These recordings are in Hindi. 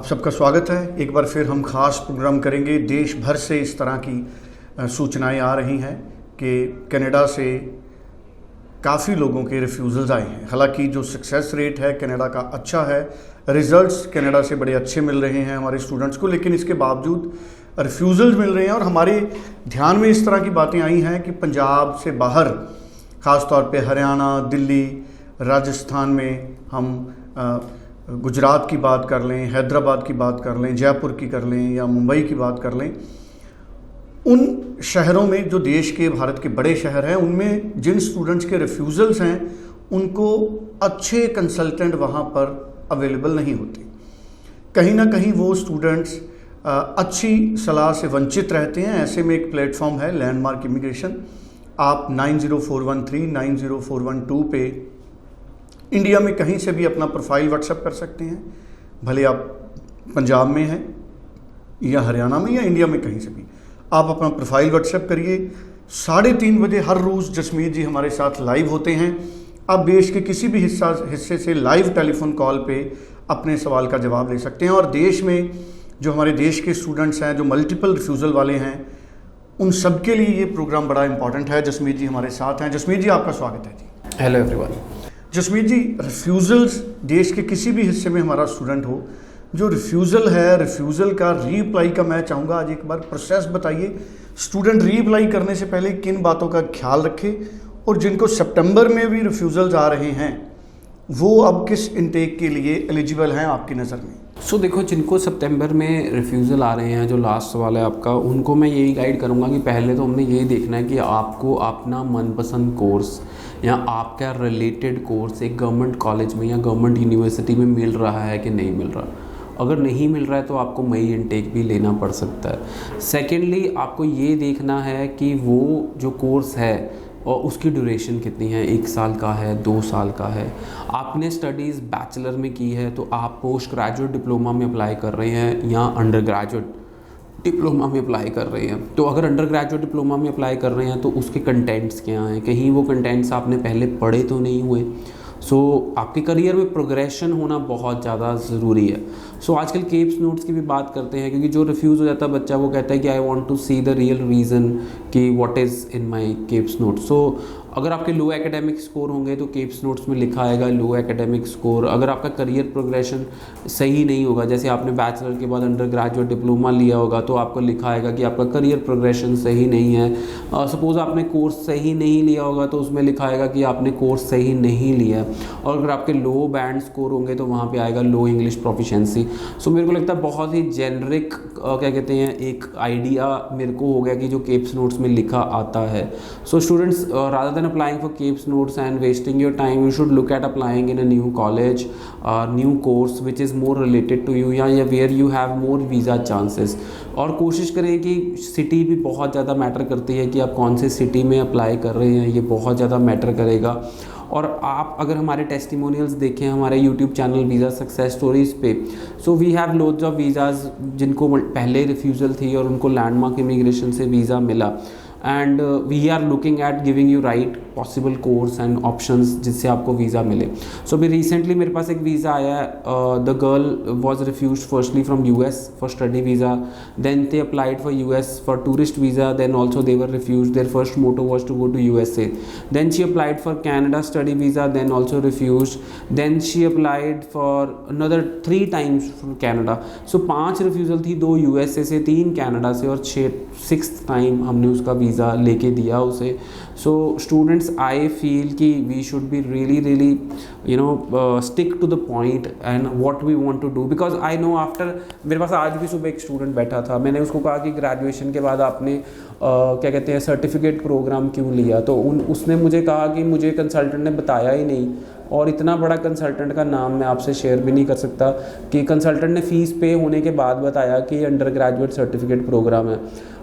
सबका स्वागत है। एक बार फिर हम खास प्रोग्राम करेंगे। देश भर से इस तरह की सूचनाएं आ रही हैं कि कनाडा से काफ़ी लोगों के रिफ्यूज़ल्स आए हैं। हालांकि जो सक्सेस रेट है कनाडा का अच्छा है, रिज़ल्ट्स कनाडा से बड़े अच्छे मिल रहे हैं हमारे स्टूडेंट्स को, लेकिन इसके बावजूद रिफ्यूज़ल्स मिल रहे हैं। और हमारे ध्यान में इस तरह की बातें आई हैं कि पंजाब से बाहर, ख़ास तौर पे हरियाणा, दिल्ली, राजस्थान में, हम गुजरात की बात कर लें, हैदराबाद की बात कर लें, जयपुर की कर लें या मुंबई की बात कर लें, उन शहरों में जो देश के, भारत के बड़े शहर हैं, उनमें जिन स्टूडेंट्स के रिफ्यूज़ल्स हैं उनको अच्छे कंसल्टेंट वहाँ पर अवेलेबल नहीं होते। कहीं ना कहीं वो स्टूडेंट्स अच्छी सलाह से वंचित रहते हैं। ऐसे में एक प्लेटफॉर्म है लैंडमार्क इमिग्रेशन। आप 90413 90412 पे इंडिया में कहीं से भी अपना प्रोफाइल व्हाट्सएप कर सकते हैं, भले आप पंजाब में हैं या हरियाणा में या इंडिया में कहीं से भी। आप अपना प्रोफाइल व्हाट्सएप करिए। 3:30 बजे हर रोज़ जसमीत जी हमारे साथ लाइव होते हैं। आप देश के किसी भी हिस्से से लाइव टेलीफोन कॉल पे अपने सवाल का जवाब ले सकते हैं। और देश में जो हमारे देश के स्टूडेंट्स हैं, जो मल्टीपल रिफ्यूज़ल वाले हैं, उन सब के लिए ये प्रोग्राम बड़ा इंपॉर्टेंट है। जसमीत जी हमारे साथ हैं। जसमीत जी, आपका स्वागत है जी। Hello everyone. Jasmeet ji, refusals देश के किसी भी हिस्से में हमारा स्टूडेंट हो, जो रिफ्यूज़ल है, रिफ्यूज़ल का रीअप्लाई का मैं चाहूँगा आज एक बार प्रोसेस बताइए। स्टूडेंट रीअप्लाई करने से पहले किन बातों का ख्याल रखे, और जिनको सितंबर में भी रिफ्यूज़ल्स आ रहे हैं वो अब किस इनटेक के लिए एलिजिबल हैं आपकी नज़र में? देखो, जिनको सितंबर में रिफ्यूज़ल आ रहे हैं, जो लास्ट सवाल है आपका, उनको मैं यही गाइड करूँगा कि पहले तो हमने यही देखना है कि आपको अपना मनपसंद कोर्स या आपका रिलेटेड कोर्स एक गवर्नमेंट कॉलेज में या गवर्नमेंट यूनिवर्सिटी में मिल रहा है कि नहीं मिल रहा। अगर नहीं मिल रहा है तो आपको मई इनटेक भी लेना पड़ सकता है। सेकेंडली, आपको ये देखना है कि वो जो कोर्स है और उसकी ड्यूरेशन कितनी है, 1 साल का है, 2 साल का है। आपने स्टडीज़ बैचलर में की है तो आप पोस्ट ग्रेजुएट डिप्लोमा में अप्लाई कर रहे हैं या अंडर ग्रेजुएट डिप्लोमा में अप्लाई कर रहे हैं। तो अगर अंडर ग्रेजुएट डिप्लोमा में अप्लाई कर रहे हैं तो उसके कंटेंट्स क्या हैं, कहीं वो कंटेंट्स आपने पहले पढ़े तो नहीं हुए। आपके करियर में प्रोग्रेशन होना बहुत ज़्यादा ज़रूरी है। आजकल केप्स नोट्स की भी बात करते हैं, क्योंकि जो रिफ्यूज़ हो जाता है बच्चा, वो कहता है कि I want to see the real reason कि what is in my CAIPS notes. अगर आपके लो एकेडमिक स्कोर होंगे तो केप्स नोट्स में लिखा आएगा लो एकेडमिक स्कोर। अगर आपका करियर प्रोग्रेशन सही नहीं होगा, जैसे आपने बैचलर के बाद अंडर ग्रेजुएट डिप्लोमा लिया होगा, तो आपको लिखा आएगा कि आपका करियर प्रोग्रेशन सही नहीं है। सपोज़ आपने कोर्स सही नहीं लिया होगा तो उसमें लिखा आएगा कि आपने कोर्स सही नहीं लिया। और अगर आपके लो बैंड स्कोर होंगे तो वहाँ पे आएगा लो इंग्लिश प्रोफिशिएंसी। मेरे को लगता है बहुत ही जेनरिक क्या कहते हैं, एक आइडिया मेरे को हो गया कि जो केप्स नोट्स में लिखा आता है। Students, rather than applying for CAPES notes and wasting your time, you should look at applying in a new college, new course which is more related to you, या where you have more visa chances। और कोशिश करें कि सिटी भी बहुत ज़्यादा मैटर करती है कि आप कौन से सिटी में अप्लाई कर रहे हैं, ये बहुत ज़्यादा मैटर करेगा। और आप अगर हमारे टेस्टिमोनियल्स देखें हमारे YouTube channel visa success stories पे, we have loads of visas जिनको पहले रिफ्यूज़ल थी और उनको लैंडमार्क इमिग्रेशन से वीज़ा मिला। And we are looking at giving you right possible course and options जिससे आपको वीज़ा मिले। अभी रिसेंटली मेरे पास एक वीज़ा आया है। The girl was refused firstly from US for study visa, then they applied for US for tourist visa, then also they were refused. Their first motto was to go to USA, then she applied for Canada study visa, then also refused, then she applied for another 3 times for Canada. 5 refusal थी, 2 USA से, 3 कैनेडा से, और 6th टाइम हमने उसका वीज़ा लेके दिया उसे। स्टूडेंट्स, आई फील कि we should be really stick to the point and what we want to do, because I know after, मेरे पास आज भी सुबह एक स्टूडेंट बैठा था, मैंने उसको कहा कि ग्रेजुएशन के बाद आपने क्या कहते हैं सर्टिफिकेट प्रोग्राम क्यों लिया, तो उसने मुझे कहा कि मुझे कंसल्टेंट ने बताया ही नहीं। और इतना बड़ा कंसल्टेंट का नाम मैं आपसे शेयर भी नहीं कर सकता कि कंसल्टेंट ने फ़ीस पे होने के बाद बताया कि अंडर ग्रेजुएट सर्टिफिकेट प्रोग्राम है।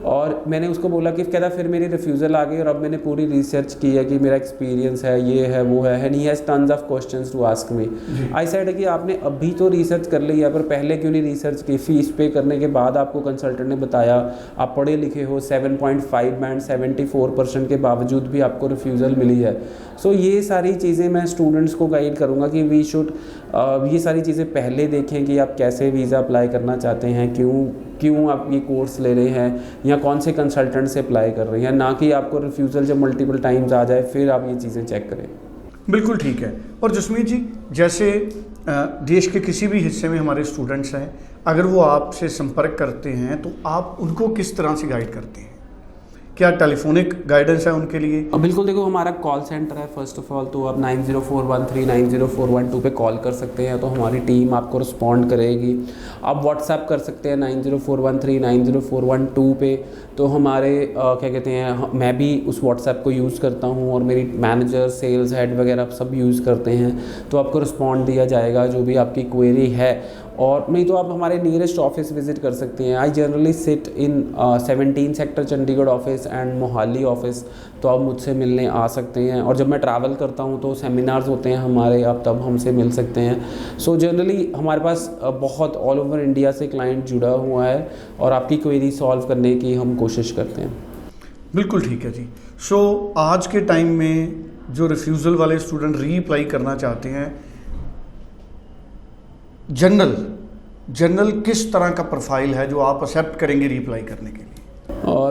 और मैंने उसको बोला कि कहता फिर मेरी रिफ्यूज़ल आ गई और अब मैंने पूरी रिसर्च की है कि मेरा एक्सपीरियंस है, ये है, वो है, and he has tons of questions to ask me. I said कि आपने अभी तो रिसर्च कर ली है, पर पहले क्यों नहीं रिसर्च की? फ़ीस पे करने के बाद आपको कंसल्टेंट ने बताया, आप पढ़े लिखे हो, 7.5 बैंड 74% के बावजूद भी आपको रिफ्यूज़ल मिली है। ये सारी चीज़ें मैं स्टूडेंट्स इसको गाइड करूँगा कि वी शुड ये सारी चीज़ें पहले देखें कि आप कैसे वीज़ा अप्लाई करना चाहते हैं, क्यों आप ये कोर्स ले रहे हैं, या कौन से कंसल्टेंट से अप्लाई कर रहे हैं, ना कि आपको रिफ्यूज़ल जब मल्टीपल टाइम्स आ जाए फिर आप ये चीज़ें चेक करें। बिल्कुल ठीक है। और जसमीत जी, जैसे देश के किसी भी हिस्से में हमारे स्टूडेंट्स हैं, अगर वो आपसे संपर्क करते हैं तो आप उनको किस तरह से गाइड करते हैं? क्या टेलीफोनिक गाइडेंस है उनके लिए? बिल्कुल, देखो हमारा कॉल सेंटर है फर्स्ट ऑफ ऑल, तो आप 9041390412 पे कॉल कर सकते हैं, तो हमारी टीम आपको रिस्पॉन्ड करेगी। आप व्हाट्सएप कर सकते हैं 9041390412 पे, तो हमारे क्या कहते हैं, मैं भी उस व्हाट्सएप को यूज़ करता हूँ और मेरी मैनेजर, सेल्स हेड वगैरह सब यूज़ करते हैं, तो आपको रिस्पॉन्ड दिया जाएगा जो भी आपकी क्वेरी है। और नहीं तो आप हमारे नियरेस्ट ऑफिस विज़िट कर सकते हैं। I generally sit in 17 sector Chandigarh office and Mohali office, तो आप मुझसे मिलने आ सकते हैं। और जब मैं ट्रैवल करता हूँ तो सेमिनार्स होते हैं हमारे, आप तब हमसे मिल सकते हैं। सो जनरली हमारे पास बहुत ऑल ओवर इंडिया से क्लाइंट जुड़ा हुआ है और आपकी क्वेरी सॉल्व करने की हम कोशिश करते हैं। बिल्कुल ठीक है जी। सो आज के टाइम में जो रिफ्यूज़ल वाले स्टूडेंट री-अप्लाई करना चाहते हैं, जनरल किस तरह का प्रोफाइल है जो आप एक्सेप्ट करेंगे री-अप्लाई करने के लिए?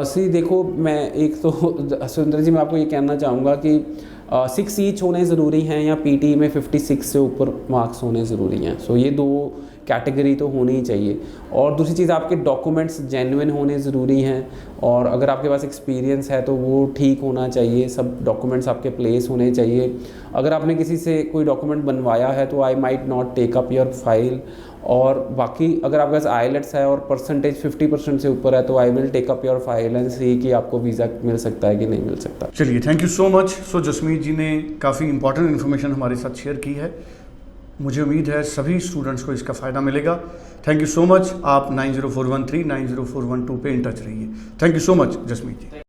सी देखो, मैं एक तो सुरेंद्र जी मैं आपको ये कहना चाहूँगा कि 6 ईच होने ज़रूरी हैं या पीटी में 56 से ऊपर मार्क्स होने ज़रूरी हैं। सो ये 2 कैटेगरी तो होनी ही चाहिए। और दूसरी चीज़, आपके डॉक्यूमेंट्स जेन्युइन होने ज़रूरी हैं, और अगर आपके पास एक्सपीरियंस है तो वो ठीक होना चाहिए, सब डॉक्यूमेंट्स आपके प्लेस होने चाहिए। अगर आपने किसी से कोई डॉक्यूमेंट बनवाया है तो I might not take up your file. और बाकी अगर आपके पास आईलेट्स है और परसेंटेज 50% से ऊपर है तो I will take up your file and see कि आपको वीज़ा मिल सकता है कि नहीं मिल सकता। चलिए, थैंक यू सो मच। सो जसमीत जी ने काफ़ी इंपॉर्टेंट इन्फॉर्मेशन हमारे साथ शेयर की है। मुझे उम्मीद है सभी स्टूडेंट्स को इसका फ़ायदा मिलेगा। Thank you so much. आप 9041390412 पे इन टच रहिए। Thank you so much Jasmeet ji.